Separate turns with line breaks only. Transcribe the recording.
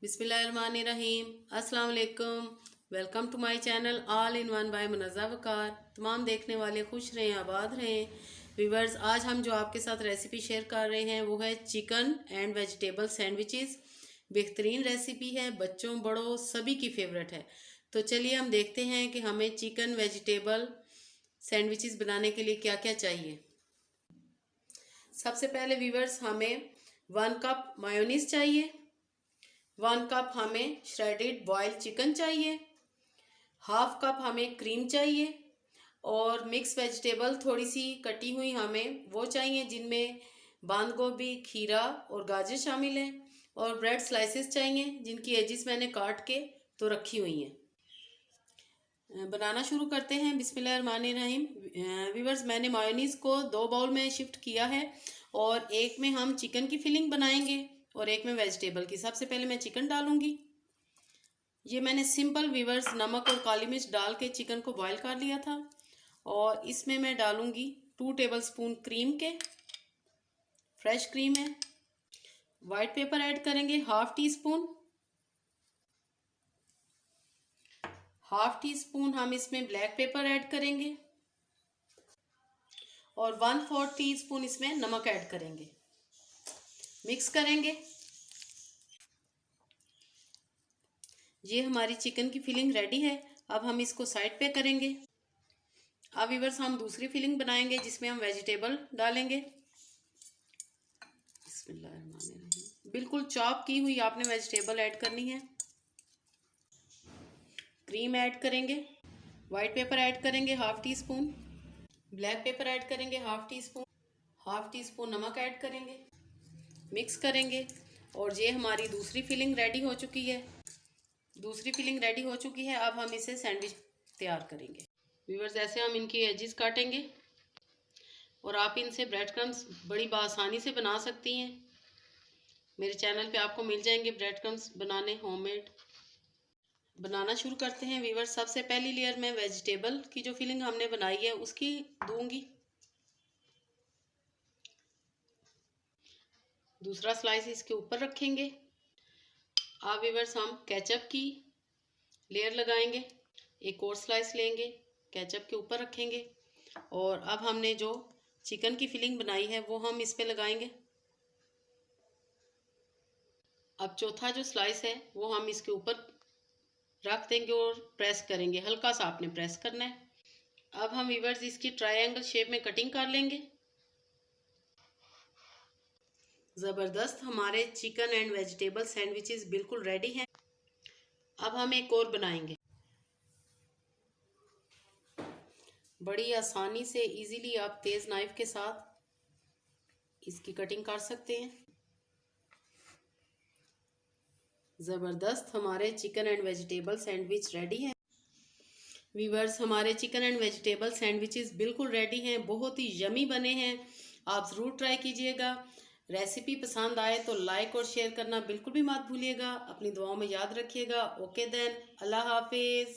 बिस्मिल्लाहिर्रहमानिर्रहीम। अस्सलाम वालेकुम। Welcome to my channel all in one by Munazza Waqar. तमाम देखने वाले खुश रहें, आबाद रहें। व्यूवर्स, आज हम जो आपके साथ रेसिपी शेयर कर रहे हैं वो है चिकन एंड वेजिटेबल सैंडविचेस। बेहतरीन रेसिपी है, बच्चों बड़ों सभी की फेवरेट है। तो चलिए हम देखते हैं कि हमें चिकन वेजिटेबल सैंडविचेस बनाने के लिए क्या क्या चाहिए। सबसे पहले व्यूवर्स, हमें 1 कप मायोनीज चाहिए। 1 कप हमें श्रेडेड बॉइल्ड चिकन चाहिए। हाफ कप हमें क्रीम चाहिए। और मिक्स वेजिटेबल थोड़ी सी कटी हुई हमें वो चाहिए, जिनमें बंद गोभी, खीरा और गाजर शामिल है। और ब्रेड स्लाइसेस चाहिए, जिनकी एजिस मैंने काट के तो रखी हुई हैं। बनाना शुरू करते हैं। बिस्मिल्लाहिर्रहमानिर्रहीम। व्यूअर्स, मैंने मायोनीज़ को 2 बाउल में शिफ्ट किया है और एक में हम चिकन की फिलिंग बनाएंगे और एक में वेजिटेबल की। सबसे पहले मैं चिकन डालूंगी। ये मैंने सिंपल व्यूअर्स नमक और काली मिर्च डाल के चिकन को बॉईल कर लिया था। और इसमें मैं डालूंगी 2 टेबलस्पून क्रीम के, फ्रेश क्रीम है। वाइट पेपर ऐड करेंगे half teaspoon. Half tea spoon हम इसमें ब्लैक पेपर ऐड करेंगे और 1/4 टीस्पून इसमें नमक ऐड करेंगे। मिक्स करेंगे। ये हमारी चिकन की फिलिंग रेडी है। अब हम इसको साइड पे करेंगे। अब व्यूअर्स, हम दूसरी फिलिंग बनाएंगे जिसमें हम वेजिटेबल डालेंगे। बिस्मिल्लाहिर्रहमानिर्रहीम। बिल्कुल चॉप की हुई आपने वेजिटेबल ऐड करनी है। क्रीम ऐड करेंगे। वाइट पेपर ऐड करेंगे half teaspoon. Black pepper add करेंगे half teaspoon. Half teaspoon नमक ऐड करेंगे। मिक्स करेंगे। और ये हमारी दूसरी फिलिंग रेडी हो चुकी है। दूसरी फिलिंग रेडी हो चुकी है। अब हम इसे सैंडविच तैयार करेंगे। व्यूअर्स, ऐसे हम इनकी एजेस काटेंगे और आप इनसे ब्रेड क्रम्स बड़ी आसानी से बना सकती हैं। मेरे चैनल पे आपको मिल जाएंगे ब्रेड क्रम्स बनाने होममेड। बनाना शुरू करते हैं व्यूअर्स। सबसे पहली लेयर में वेजिटेबल की जो फिलिंग हमने बनाई है उसकी दूंगी। दूसरा स्लाइस इसके ऊपर रखेंगे। अब व्यूअर्स, हम केचप की लेयर लगाएंगे। एक और स्लाइस लेंगे, केचप के ऊपर रखेंगे। और अब हमने जो चिकन की फिलिंग बनाई है वो हम इस पे लगाएंगे। अब चौथा जो स्लाइस है वो हम इसके ऊपर रख देंगे और प्रेस करेंगे। हल्का सा आपने प्रेस करना है। अब हम व्यूअर्स इसकी ट्रायंगल शेप में कटिंग कर लेंगे। ज़बरदस्त हमारे चिकन एंड वेजिटेबल सैंडविचेस बिल्कुल रेडी हैं। अब हम एक और बनाएंगे। बड़ी आसानी से इजीली आप तेज़ नाइफ के साथ इसकी कटिंग कर सकते हैं। ज़बरदस्त हमारे chicken and vegetable sandwich ready हैं। व्यूअर्स, हमारे चिकन एंड वेजिटेबल सैंडविचेस बिल्कुल रेडी हैं। बहुत ही यमी बने हैं। आप ज़रूर ट्राई कीजिएगा। रेसिपी पसंद आए तो लाइक और शेयर करना बिल्कुल भी मत भूलिएगा। अपनी दुआओं में याद रखिएगा। ओके देन, अल्लाह हाफिज़।